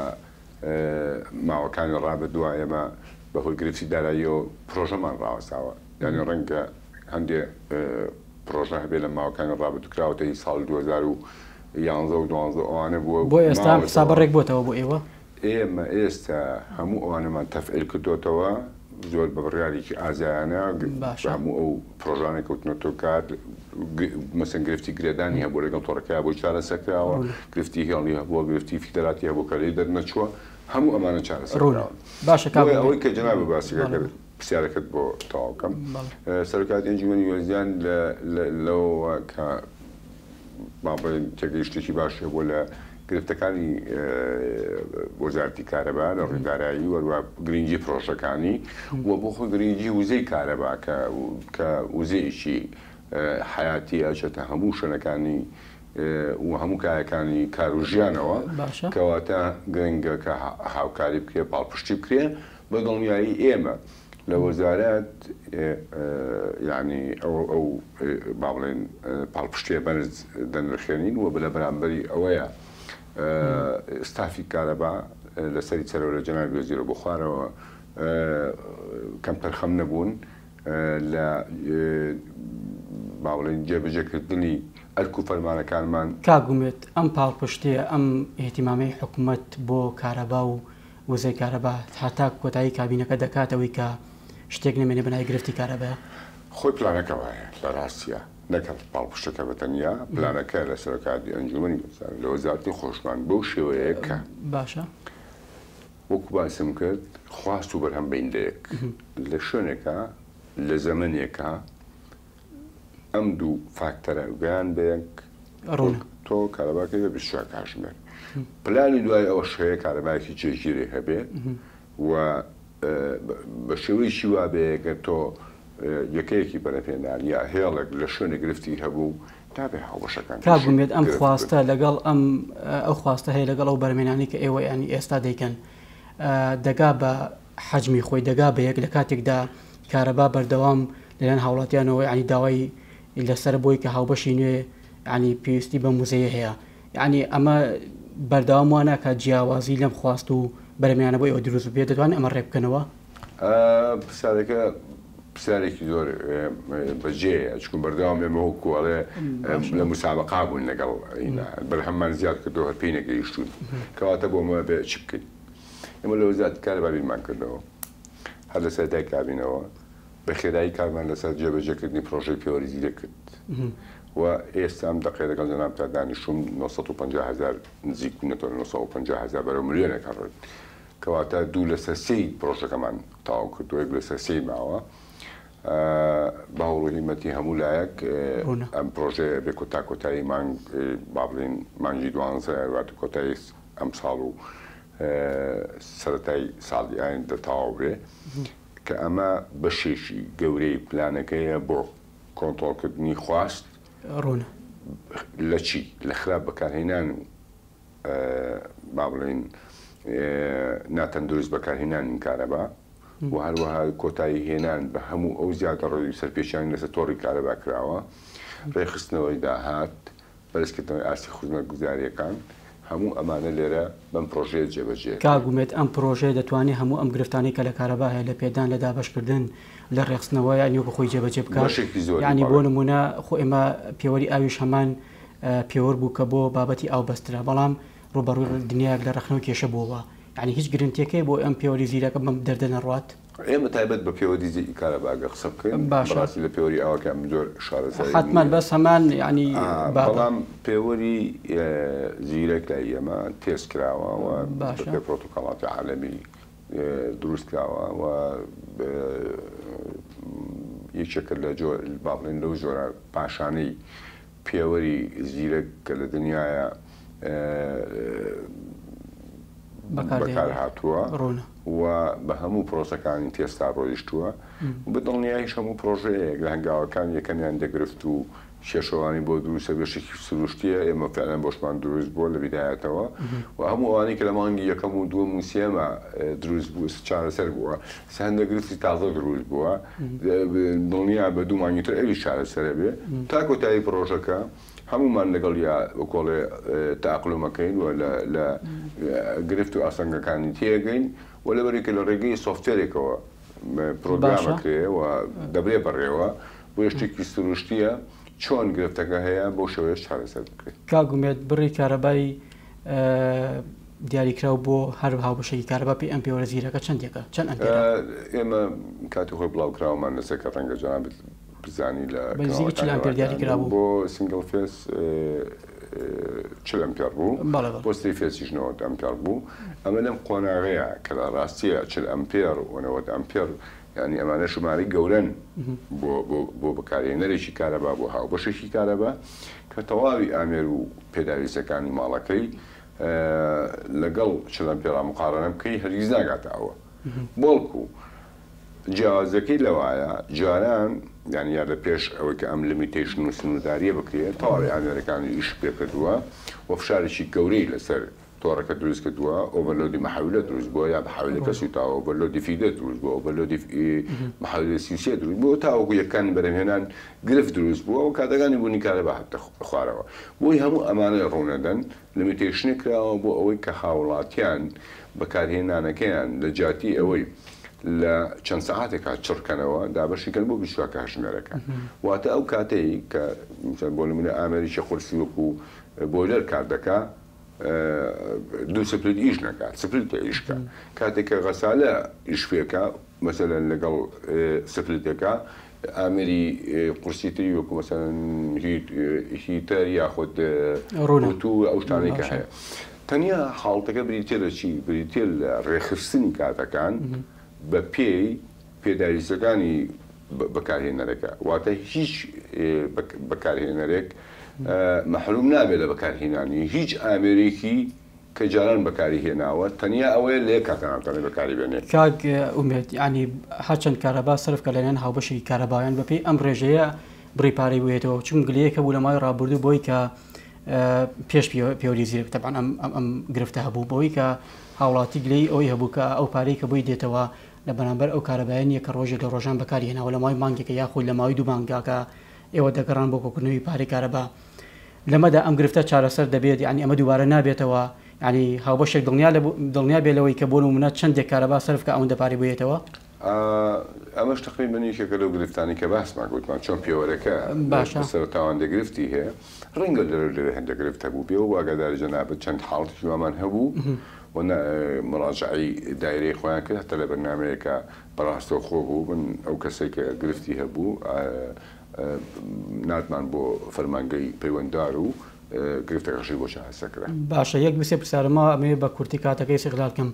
ماوەکانی ڕابردووە ئێمە بەهۆی گرفتی داراییەوە پرۆژەمان ڕاوەستاوە، یعنی ڕەنگە هەندێک پرۆژە هەبێت لە ماوەکانی ڕابردووکراوەتە هی ساڵی 2011 و 12 ئەوانە بووە بۆ ئێستا حسابەڕێک بۆتەوە بۆ ئێوە؟ ئێمە ئێستا هەموو ئەوانەمان تەفعیل کردوتەوە زۆر بە بڕیارێکی ئازایانە هەموو ئەو پرۆژانێک کەوتنەوە کار مەسەن گرفتی گرێدانی هەبوو لەگەڵ تۆڕەکەی بۆی چارەسەرکراوە، گرفتی هێڵی هەبووە، گرفتی فیدراتی هەبوو کە لێی دەرنەچووە، هەموو ئەمانە چارەسەرکراون. باشە ئەوەی کە جەنابە باسیەکە کرد پرسیارەکەت بۆ تەواوکەم سەرۆکاتی ئەنجومەنی وەزیران لەوە کە با بڵێن تێگەیشتێکی باشە بۆ لە گرفتەکانی وەزارەتی کارەبا لە ڕوودارایی وەروە گرنگی پرۆژەکانی و بۆ خۆ گرنگی وزەی کارەبا کە وزەیەکی حیاتی ئەچێتە هەموو شوێنەکانی و هەموو کایەکانی کاروژیانەوە کەواتە گرنگە کە هاوکاری بکرێ پاڵپشتی بکرێ بە دڵنیایی ئێمە لە وەزارەت ینی ئەو با بڵێن پاڵپشتێ بەرز دەنرخێنین و لە بەرامبەری ئەوەیە ستافی کارەبا لەسەری چەرەوە لە جەنابی وەزیرە بۆ خوارەوە کەم تەرخەم نەبوون لە با بڵێن جێبەجێکردنی ئەرک و فەرمانەکانمان. کاگومێت ئەم پاڵپشتێ ئەم ئێتیمامی حکوومەت بۆ کارەبا و وزەی کارەبا هەتا کۆتایی کابینەکە دەکاتەوەی کە شتێک نمێنێ بەنای گرفتی کارەبایە؟ خۆی پلانەکە وایە لە ڕاستیە نەکەم پاڵپشتەکە بەتەنیا پلانەکە لە سەرۆکاتی ئەنجومەنی لە وەزارەتی خۆشمان بەو شێوەیە کە باشە وەکو باسم کرد خواست و بەرهەم بەیندەیەک لە شوێنێکە لە زەمەنێکە ئەم دوو فاکتەرە گویان بەیەک تۆ کارەباکەی بە 24 کاتژمێر پلانی دوای ئەوە شەیە کارەبایەکی جێگیری هەبێت و بە شێوەیەکی وا بەیەکە تۆ یەکەیەکی بەرەپێنان یا هێڵێک لە شوێنە گرفتی هەبوو تابێ هاوبەشەکان. کاگومێت ئەم خواستە لەگەڵ ئەو خواستە هەیە لەگەڵ ئەو بەرمێنانی کە ئێوە ینی ئێستا دەیکەن دەگا بە حەجمی خۆی دەگا بە یەک لە کاتێکدا کارەبا بەردەوام لەلایەن هاوڵاتیانەوە ینی داوای لەسەر بۆی کە هاوبەشی نوێ ینی پێویستی بە موزەیە هەیە، ینی ئەمە بەردەوام وانە کە جیاوازی لەم خواست و بەرمێنانە بۆ ئەوە دروست بێت دەتوانێت ئەمە ڕێبکەنەوە؟ پرسیارەکە پرسیارێکی زۆر بەجێیە چکن بەردەوام ئێمە وەکوڵێ لە مسابقا بوون لەگەڵ بەرهەممان زیاد کردەوە هەر پێی نەگەیشتون کەواتە بۆمە بێ چی بکەین. ئێمە لە وەزارەتی کارەبا بیرمان کردەوە هەر لە سەرەتای کابینەوە بە خێرایی کارمان لەسەر جێبەجێکردنی پرۆژەی پیۆریزی دەکرد و ئێستا ئەم دەقێ لەگەڵ جەنابتا دانیشتووم 950,000 نزیک بوونەتەوە 950,000 بەرەو ملیۆنێک هەڕێت کەواتە دوو لەسەر سێی پرۆژەکەمان تاوا کردووە یەک لەسەر سێی ماوە باوەڕوهیمەتی هەموو لایەک ئەم پرۆژێ بێ کۆتایی مانگ با بڵێن مانگی 12 واتە کۆتایی ئەم ساڵ و سەرەتای ساڵی ئایندا تەواو بێ کە ئەمە بەشێشی گەورەی پلانەکەیە بۆ کۆنتڕۆڵکردنی خواست لە چی لە خراپ بەکارهێنان و با بڵێن ناتەندروست بەکارهێنانی کارەبا و هەروەها کۆتایی هێنان بە هەموو ئەو زیاتر ڕۆی سەرپێچیان لەسەر تۆڕی کارەبا کراوە ڕێخستنەوەی داهات بەرزکردنەوەی ئاستی خزمەت گوزاریەکان هەموو ئەمانە لێرە بەم پرۆژەیە جێبەجێ کاگومێت ئەم پرۆژێ دەتوانێت هەموو ئەم گرفتانی کە لە کارەبا هەیە لە پێدان لە دابشکردن لە ڕێخستنەوە یانیۆ بخۆی جێبەجێ بکات ینی بۆ نمونە خۆ ئێمە پێوەری ئاویش هەمان پێوەەر بوو کە بۆ بابەتی ئاو بەسترا بەڵام ڕوبەڕووی دنیاک لە ڕخنەوە کێشە بووەوە یعنی هیچ گرنتێکی بۆ ئەم پێوەری زیرەکە بەم دەردە نەڕات ئێمە تایبەت بە پێوەری کارەباگە قسە بکەین باشڕاستی لە پێوەری ئەوەکەم زۆر شارەزای حتمان بەس هەمان ینی بەڵام پێوەری زیرەک لای ئێمە تێست کراوەوە بە پرۆتۆکۆڵاتی عالەمی دروست کراوە و یەکێکە لە باڵێن لەو زۆرە پاشانەی پێوەری زیرەک کە لە دنیاە بەکار هاتووە و بە هەموو پرۆسەکانی تێستا ڕۆیشتووە بە دڵنیاییش هەموو پرۆژەیەک لە هەنگاوەکان یەکەمیان دەگرفت و شێشەوانی بۆ دروستە بێشێکی سروشتیە ئێمە فعلەن بۆشمان دروست بووە لە بیدایەتەوە و هەموو ئەوانەی کە لە مانگی یەکەم و دووەم و سێمە دروست بوو چارەسەر بووە هەندێک گرفتی تازە دروست بووە دڵنیا بە دوو مانگیتر ئەوی چارەسەرە بێ تا کۆتایی پرۆژەکە هەمومان لەگەڵ یا کۆڵێ تاقلومەکەین و لە گرفت و ئاسەنگەکانی تێگەین و لەبەرێکە لە ڕێگەی سۆفتێرێکەوە پرۆگرامەکرێ و دەبرێ بەڕێوە بۆ شتێکی سروشتیە چۆن گرفتەکە هەیە بۆ شێوەیە چارەسەر بکرێت. کاگومێت بڕی کارەبایی دیاریکرااو بۆ هەر هاوبەشێکی کارەبا پێی ئەم پێوەرە زیرەکە چەندێکە چەند ئێمە کاتی خۆی بڵاوکراومان لەسەر کە ڕەنگە جاناب بزانی لە بۆ سنگل فێس 40 ئەمپێر بوو بۆ سری فێسیش 90 ئەمپێر بوو ئەمە لەم قۆناغەیە کە لە ڕاستیە 40 ئەمپێر و 90 ئەمپێر ینی ئەمانە ژمارەی گەورەن بۆ بەکارهێنەرێکی کارەبا بۆ هاوبەشێکی کارەبا کە تەواوی ئامێر و پێداویستەکانی ماڵەکەی لەگەڵ 40 ئەمپێرا مقارنە بکەی هەرگیز ناگاتەوە بۆڵکو جیاوازەکەی لەوایە جاران یان یا لە پێش ئەوەی کە ئەم لیمیتیشن و سنووداریە بکرێت تەواوی ئامێرەکانی ئیش پێ کردووە و فشارێکی گەورەی لەسەر تۆڕەکە دروست کردووە ئۆڤەرلۆدی مەحاولە دروست بووە یا محاولەکە سوتاوە ئۆڤەرلۆدی فیدە دروست بووە ئۆڤەرلۆدی محاولە سیوسێ دروست بووە تاوەکو یەکان بەرهێنان گرفت دروست بووە و کاتەکانی بوونی کارەبا هاتە خوارەوە بۆی هەموو ئەمانە ڕوونەدەن لیمیتیشنی کراوە بۆ ئەوەی کە هاوڵاتیان بەکارهێنانەکەیان لە جاتی ئەوەی لە چەند سەعاتێکا چڕکەنەوە دابەشیکەن بۆ 24 کاتژمێرەکە واتە ئەو کاتەی کە بۆ نمونە ئامێریکی قورسی وەکو بۆیلەر کار دەکا دوو سپلیت ئیش نەکات سپلیتە ئیشکە کاتێککە غەسالە ئیشفێکە مەسەلەن لەگەڵ سپلیتەکە ئامێری قورسیتری وەکو مەسەلەن هیتەر یاخود ڕۆتو ئەو شتانەی کە هەیە تەنیا حاڵتەکە بریتێ لە چی بریتێ لە ڕێخستنی کاتەکان بە پێی پێداویستەکانی بەکارهێنەرەکە واتە هیچ بەکارهێنەرێک مەحروم نابێت لە بەکارهێنانی هیچ ئامێرێکی کە جاران بەکاری هێناوە تەنیا ئەوەیە لێ کاتەناتەنێ بەکاری بێنێت کاک ئومێت ینی هەرچەند کارەبا سرفکە لەنێن هاوبەشی کارەبایان بەپێی ئەم ڕێژەیە بڕی پارەی بێتەوە چون گلەیەکە بوو لە مای ڕابردوو بۆی کە پێش پێوەری زیرەک تەبعاً ئەم گرفتە هەبوو بۆی کە هاوڵاتی گلەی ئەوەی هەبوو کە ئەو پارەی کە بۆی دێتەوە لە بەرامبەر ئەو کارەبایان یەکە ڕۆژێک لە ڕۆژان بەکاری هێناوە لە مای مانگێکە یاخود لە ماوەی دوو مانگاکە ئێوە دەگەڕان بۆ کۆکردنەوەی پارەی کارەبا لەمەدا ئەم گرفتە چارەسەر دەبێت ینی ئەمە دووبارە نابێتەوە ینی هاوبەشێک دڵنیا بێ لەوەی کە بۆ نمونە چەندێک کارەبا سەرفکە ئەوەندە پارەی بێتەوە ئەمەش تقریباً یەکێکە لەو گرفتانی کە باسمان گوتمان چۆن پێوەرەکە سەرتاوان دەگرفتی هەیە ڕەنگە لەوێ هەندێک گرفت هەبوو بێ و واگەداری جەنابەت چەند حاڵەتی وامان هەبوو و مراجعی دایرەی خۆیان کرد هەتا لە بەرنامەیەکە بەڕاستەوخۆ بوو من ئەو کەسێک کە گرفتی هەبوو ناتمان بۆ فەرمانگەی پەیوەنددار و گرفتەکەشی بۆ چارەسەرکرا باشە یەک بسێ پرسیارەما ئەمێ بە کورتی کاتەکەی سیغلالکەم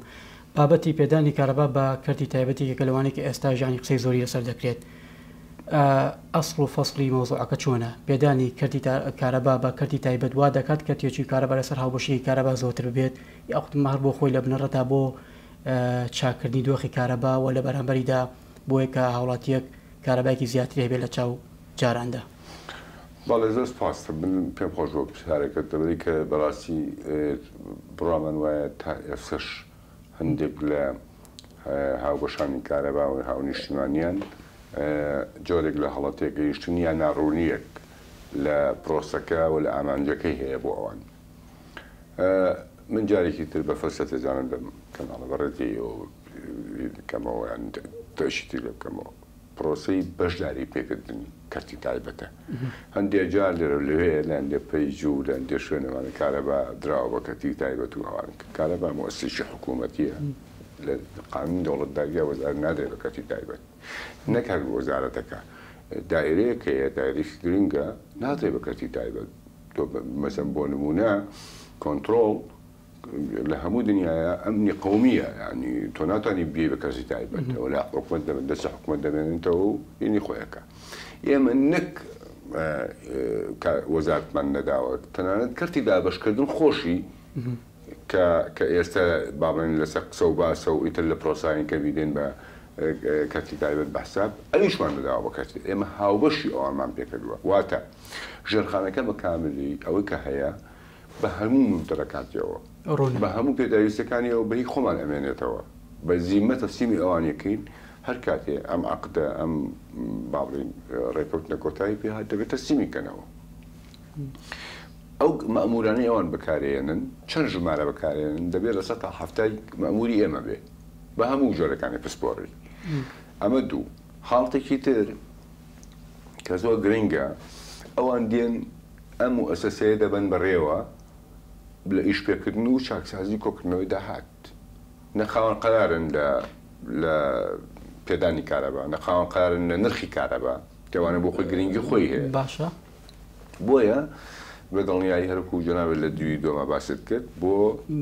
بابەتی پێدانی کارەبا بە کەرتی تایبەتی کە لەوانەیە کە ئێستا ژانی قسەی زۆری لەسەر دەکرێت ئەسڵ و فەسڵی مۆزوعەکە چۆنە پێدانی کەرتی کارەبا بە کەرتی تایبەت وا دەکات کە تێکی کارەبا لەسەر هاوبەشی کارەبا زۆرتر بێت یاخود هەر بۆ خۆی لە بنەڕەتا بۆ چاکردنی دۆخی کارەبا و لە بەرامبەریدا بۆیە کە هاوڵاتیەک کارەبایکی زیاتر هەبێت لە چاو جاراندا بەڵێ زۆر سپاس پێم خۆش بۆ پرسیارەکەت دەبێت کە بەڕاستی بڕامان وایە تا ئێستش هەندێک لە هاوبەشانی کارەبا و هاونیشتیمانیان جۆرێک لە هەڵەتێک گەیشتنی یان ناڕوونیەک لە پرۆسەکە و لە ئامانجەکەی هەیە بۆ ئەوان من جارێکی تر بە فەرسەتە جانم لەم کەناڵە بەڕێتی کەمەوە تەشتی لە بکەمەوە پرۆسەی بەشداری پێکردنی کەرتی تایبەتە هەندێک جار لێرە لەوەیە لە هەندێک پەیج و لە هەندێک شوێنەوانە کارەبا دراوە بە کەرتی تایبەت و هەوان کارەبا مؤسسەی حکوومەتیە لە قانون دەوڵەتداریە وەزارەت نادرێت بە کەرتی تایبەت نەک هەر وەزارەتەکە دایرەیە کە دایرەی گرنگە نادرێت بە کەرتی تایبەت تۆ مەسەن بۆ نمونە کۆنتڕۆڵ لە هەموو دنیاە ئەمنی قومیە ینی تۆ ناتوانانی بێ بە کەسی تایبەتەوە لە حکومەت دەست حکومەت دەمێنێتەوە و ینی خۆیەکە ئێمە نەک وەزارەتمان نەداوە تەنانەت کەرتی دابەشکردن خۆشی کە ئێستا بابڵێن لەسەر قسە و باسە و ئیتر لە پرۆساین کە بیدێن بە کەرتی تایبەت بەحساب ئەویشمان نەداوە بە کەرتی ئێمە هاوبەشی ئەوانمان پێکردووە واتە ژێرخانەکە بە کاملی ئەوەی کە هەیە بە هەموو دەرەکاتیەوە بە هەموو پێداویستەکانیەوە بەهی خۆمان ئەمێنێتەوە بە زیمەتە سیمی ئەوانەکەین هەر کاتێ ئەم عقدە ئەم باڵین ڕێکەوتنە کۆتایی پێ هات دەبێتە سیمیکەنەوە ئەو مەئمورانەی ئەوان بەکارێنن چەند ژمارە بەکارێنن دەبێت لە سەد تا هەفتای مەئموری ئێمە بێ بە هەموو جۆرەکانی پسپۆڕی ئەمە دوو حاڵتێکی تر کە زۆر گرنگە ئەوان دێن ئەم مؤسسەیە دەبەن بەڕێوە لە ئیش پێکردن و چاکسازی کۆکردنەوەی داهات نەخاوان قەرارن لە پێدانی کارەبا نەخاوان قەرارن لە نرخی کارەبا کەوانە بۆ خۆی گرنگی خۆی هەیە باشە بۆیە بە دڵنیایی هەرکو و جەنابێت لە دوی دۆمە باست کرد بۆ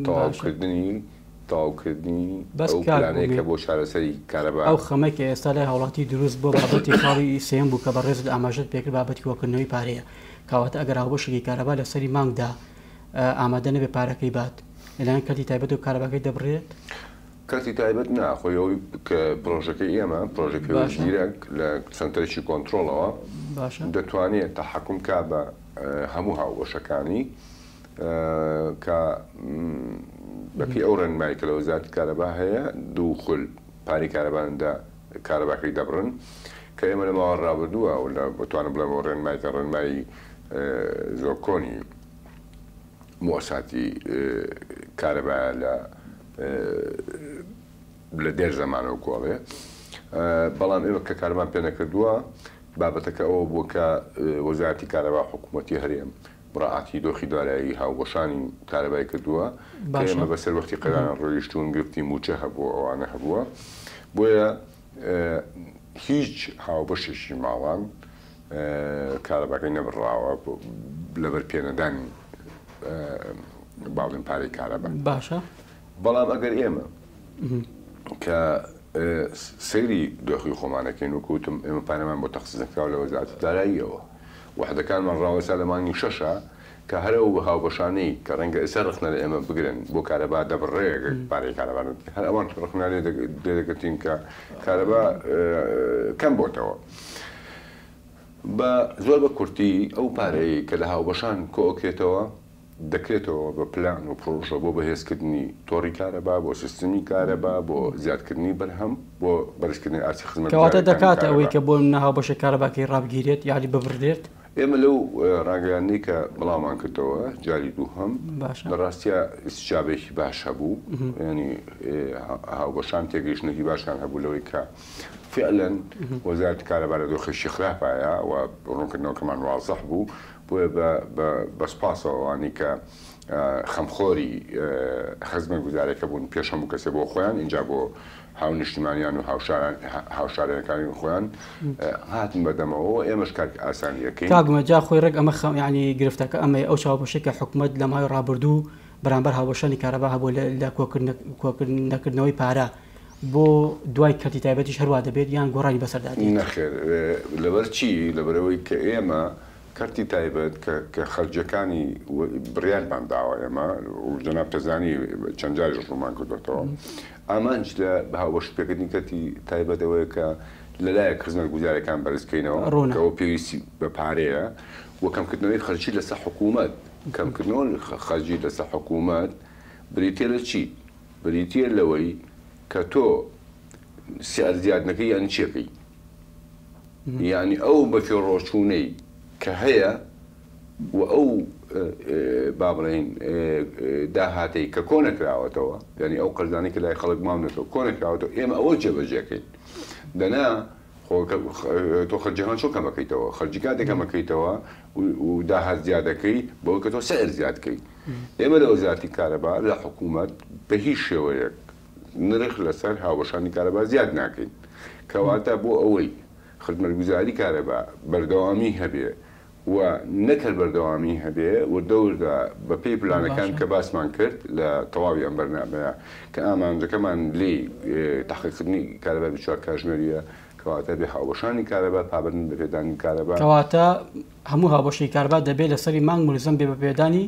تەواوکردنی ئەو پلانەیە کە بۆ چارەسەری کارەبا ئەو خەمەکە ئێستا لای هاوڵاتی دروست بۆ بابەتی خاڵی سێم بوو کە بەڕێز ئاماژەت پێکرد بابەتی کۆکردنەوەی پارەیە کاواتە ئەگەر هاوبەشێکی کارەبا لەسەری مانگدا ئامادە نەبێ پارەکەی بات لەلایەن کەرتی تایبەت و کارەباکەی دەبڕێت کەرتی تایبەت ناخۆیەوەی کە پرۆژەکەی ئێمە پرۆژێکی گیرەک لە سنتەرێکی کۆنتترۆلەوە دەتوانێت تەحەکوم کا بە هەموو هاوبەشەکانی کە بەپی ئەو ڕێنمایی کە لە وەزارەتی کارەبا هەیە دوو خول پاری کارەباندا کارەباکەی دەبڕن کە ئێمە لە ماوە ڕابردووە و لە بتوانم بڵێم بۆ ڕێنمایی کە ڕێنمایی زۆر کۆنی مؤسساتی کارەبا لە دێر زەمانەوە کۆڵێ بەڵام ئێمە کە کارمان پێ نەکردووە بابەتەکە ئەوە بووە کە وەزارەتی کارەبا حکوومەتی هەرێم بڕعاتی دۆخی دارایی هاوبەشانی کارەبای کردووە کە ئێمە بەسەر وەختی قەرانە ڕۆیشتون گرفتی موچە هەبووە ئەوانە هەبووە بۆیە هیچ هاوبەشێکی ماڵان کارەباکەی نەبڕاوە لەبەر پێنەدانی باڵین پارەی کارەبا باشە بەڵام ئەگەر ئێمە کە سەیری دۆخی خۆمانەکەین وەکوتم ئێمە پارەمان بۆ تەخسیزەکراوە لە وەزارەتی داراییەوە وحدەکانمان ڕاوەسا لەمانی شەشە کە هەرەوە بە هاوبەشانەی کە ڕەنگە ئێستا ڕخنە لە ئێمە بگرن بۆ کارەبا دەبڕێ پارەی کارەبا هەر ئەوان ڕخنانێ دەگەتین کە کارەبا کەم بۆتەوە بە زۆر بە کورتی ئەو پارەی کە لە هاوبەشان کۆکرێتەوە دەکرێتەوە بە پلان و پرۆژە بۆ بەهێزکردنی تۆڕی کارەبا بۆ سیستمی کارەبا بۆ زیادکردنی بەرهەم بۆ بەرزکردنی ئاسی خزمەت کەواتە دەکاتە ئەوەی کە بۆ نەهاوبەشە کارەباکەی ڕابگیرێت یاری ببردێت ئێمە لەو ڕاگەیانەی کە بڵاومان کردەوە جاری دووهەم لە ڕاستیە ئیسجابێکی باش هەبوو ینی هاوبەشان تێگەیشتنێکی باشیان هەبوو لەوەی کە فعلا وەزارەتی کارەبا لە دۆخێکی خراپایە و ڕوونکردنەوەکەمان واضح بوو بۆیە بە سپاسەوە ئەوانی کە خەمخۆری خزمەت گوزارێکە بوون پێش هەموو کەسێ بۆ خۆیان اینجا بۆ هاو نیشتیمانیان و هاوشارەکانی خۆیان هاتن بەدەمەوە ئێمەش کار ئاسانیەکەین کاگمەجا خۆی ڕێک ئەمە ینی گرفتەکە ئەمە ئەو چاوبەشێکە حکوومەت لە ماوەی ڕابردوو بەرامبەر هاوبەشانی کارەبا هەبوو لە کۆکردنەکردنەوەی پارە بۆ دوای کەرتی تایبەتیش هەروە دەبێت یان گۆڕانی بەسەردادی نەخێر لەبەر چی لەبەرەوەی کە ئێمە کەرتی تایبەت کە خەرجەکانی بڕیارمان داوە ئێمە و جەناب تەزانی چەند جاریش ڕوومان کردوێتەوە ئامانج لە هاوبەش پێکردنی کەرتی تایبەتەوەی کە لەلایەک خزمەت گوزارەکان بەرزکەینەوە کەەوە پێویستی بە پارەیە و کەمکردنەوەی خەرجی لەسەر حکوومەت کەمکردنەوە خەرجی لەسەر حکوومەت بریتە لە چی؟ بریتە لەوەی کە تۆ سیارزیادنەکەی یانی چێکەی یعنی ئەو بەفێ ڕۆچوونەی کە هەیە و ئەو با بڵێن داهاتەی کە کۆنەکراوەتەوە ینی ئەو قەرزانەی کە لای خەڵک مامنێتەوە کۆنەکراوەتەوە ئێمە ئەوە جێبەجێکەین دەنا تۆ خەرجیان چۆن کەمەکەیتەوە خەرجی کاتێک کەمەکەیتەوە و داهات زیادەکەی بەوە کە تۆ سەر زیادکەی ئێمە لە وەزارەتی کارەبا لە حکوومەت بە هیچ شێوەیەک نرخ لەسەر هاوبەشانی کارەبا زیاد ناکەین کەواتە بۆ ئەوەی خزمەتگوزاری کارەبا بەردەوامی هەبێ و نەکرد بەردەوامی هەبێ و دەوردا بە پێی پلانەکان کە باسمان کرد لە تەواوی ئەم بەرنامەیە کە ئامانجەکەمان لێ تەحقیقکردنی کارەبا بچوار کاژمێریە کەواتە بێ هاوبەشانی کارەبا پابند بە پێدانی کارەبا کەواتە هەموو هاوبەشی کارەبا دەبێت لەسەری مانگ ملزم بێ بە پێدانی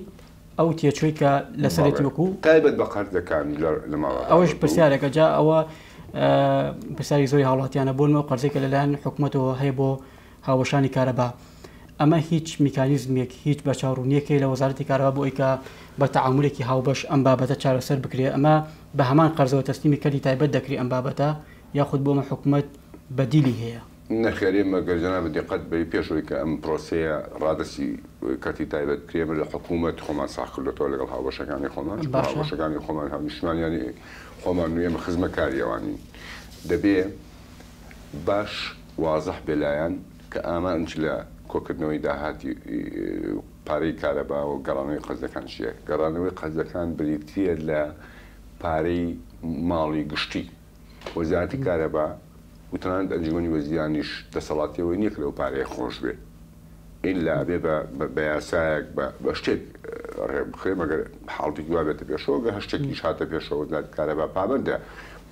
ئەو تێچووی کە لەسەرێتی وەکو تایبەت بە قەرزەکان لە ماوە ئەوەش پرسیارێکە جا ئەوە پرسیاری زۆری هاوڵاتیانە بوونەوە قەرزێکە لەلایەن حکوومەتەوە هەیە بۆ هاوبەشانی کارەبا ئەمە هیچ میکانیزمێک هیچ بەچاوڕوونیەکەی لە وەزارەتی کارەبا بۆ ئەوەی کە بە تەعاملێکی هاوبەش ئەم بابەتە چارەسەر بکرێ ئەمە بە هەمان قەرزەوە تەسلیمی کەلی تایبەت دەکری ئەم بابەتە یاخود بۆمە حکوومەت بەدیلی هەیە نەخێرێمە گەرجانە بە دقت بە پێشەوەی کە ئەم پرۆسەیە ڕادەسی کەتی تایبەت کرێمە لە حکوومەت خۆمان ساخکردەوە لەگەڵ هاوبەشەکانی خۆمان هاوبەشەکانی خۆمان هاونیشتمانیانی خۆمان نوێمە خزمەتکاریەوانی دەبێ باش وازەح بێلایەن کە ئامانج لە کۆکردنەوەی داهاتی پارەی کارەبا و گەڕانەوەی قەرزەکان چییە گەڕانەوەی قەرزەکان بریتیە لە پارەی ماڵی گشتی وەزارەتی کارەبا وتەنانەت ئەنجومەنی وەزیرانیش دەسەڵاتیەوەی نییە کە لەو پارەیە خۆش بێ ئیلا بێ بە یاسایەک بە شتێک ڕێبخێ مەگەر حاڵتێکی وا بێتە پێشەوە گە هەشتێکیش هاتە پێشەوە وەزارەتی کارەبا پابەندە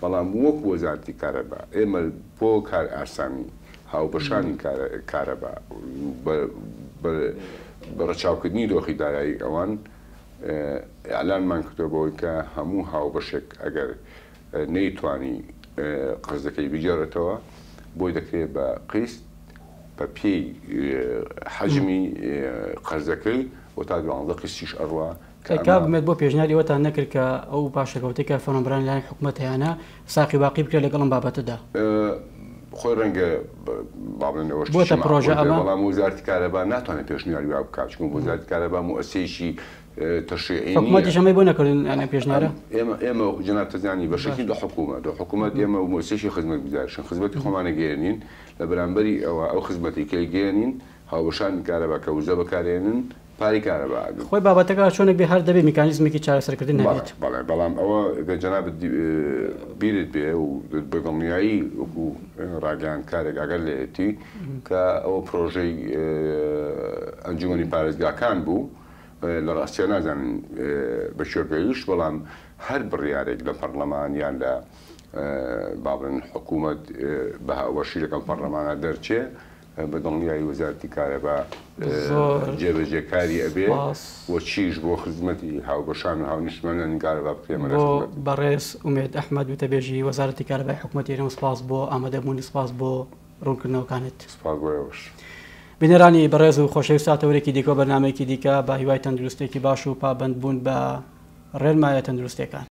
بەڵام وەک وەزارەتی کارەبا ئێمە بۆ کار ئاسانی هاوبەشانی کارەبا بە ڕەچاوکردنی دۆخی دارایی ئەوان ئەعلانمان کردەوە بەوەی کە هەموو هاوبەشێک ئەگەر نەیتوانی قەرزەکەی بجێڕێتەوە بۆی دەکرێت بە قیست بە پێی حەجمی قەرزەکەی و تا 12 قیستیش ئەڕوا کابمێت بۆ پێشنیاری وەتان نەکرد کە ئەو پاشەکەوتێکە فەرمانبەرانی لایەن حکوومەت هەیەە ساقی باقی بکرێت لەگەڵم بابەتەدا خۆی ڕەنگە باڵێنەوەش بۆتە پرۆژە ئەمە بەڵام وزارەتی کارەبا ناتوانێت پێشنیاری وا بکات چون وزارەتی کارەبا مؤسسەیەکی تەشریعی حکوومەتی شەمەی بۆ نەکردن ئەنە پێشنیارە ئێمە جەناب تەزانی بەشێکی لە حکوومەت ئێمە و مؤسسەیەکی خزمەتگوزارشن خزمەتی خۆمانە گەێنین لە بەرامبەری ئەو خزمەتی کە گەێنین هاوبەشانی کارەبا کە وزە بەکارێنن پاری کارەبا خۆی بابەتەکە چۆنێک بێ هەر دەبێت میکانیزمێکی چارەسەرکردن هەبێت بەڵام ئەوە جەناب بیرت بێ و بەدڵنیایی وەکو ڕاگەیان کارێک ئەگەر لێتی کە ئەوە پرۆژەی ئەنجومەنی پارێزگاکان بوو لە ڕاستیە نازانن بە شێگەیشت بەڵام هەر بڕیارێک لە پەرلەمان یان لە بابن حکوومەت بە هاوبەشی لەگەڵ پەرلەمانە دەرچێ بە دڵنیایی وەزارەتی کارەبا جێبەجێکاری ئەبێ وە چیش بۆ خزمەتی هاوبەشان و هاونیشتمانیانی کارەبا بکرێمە بەڕێز ئومێد ئەحمەد وتەبێژی وەزارەتی کارەبای حکوومەتی ئێران سپاس بۆ ئامادەبوونی سپاس بۆ ڕوونکردنەوەکانت سپاس بۆەوەش بینەرانی بەڕێز و خۆشەویستاتەوەرێکی دیکە بەرنامەیەکی دیکە بە هیوای تەندروستێکی باش و پابند بوون بە ڕێنمایە تەندروستەکان.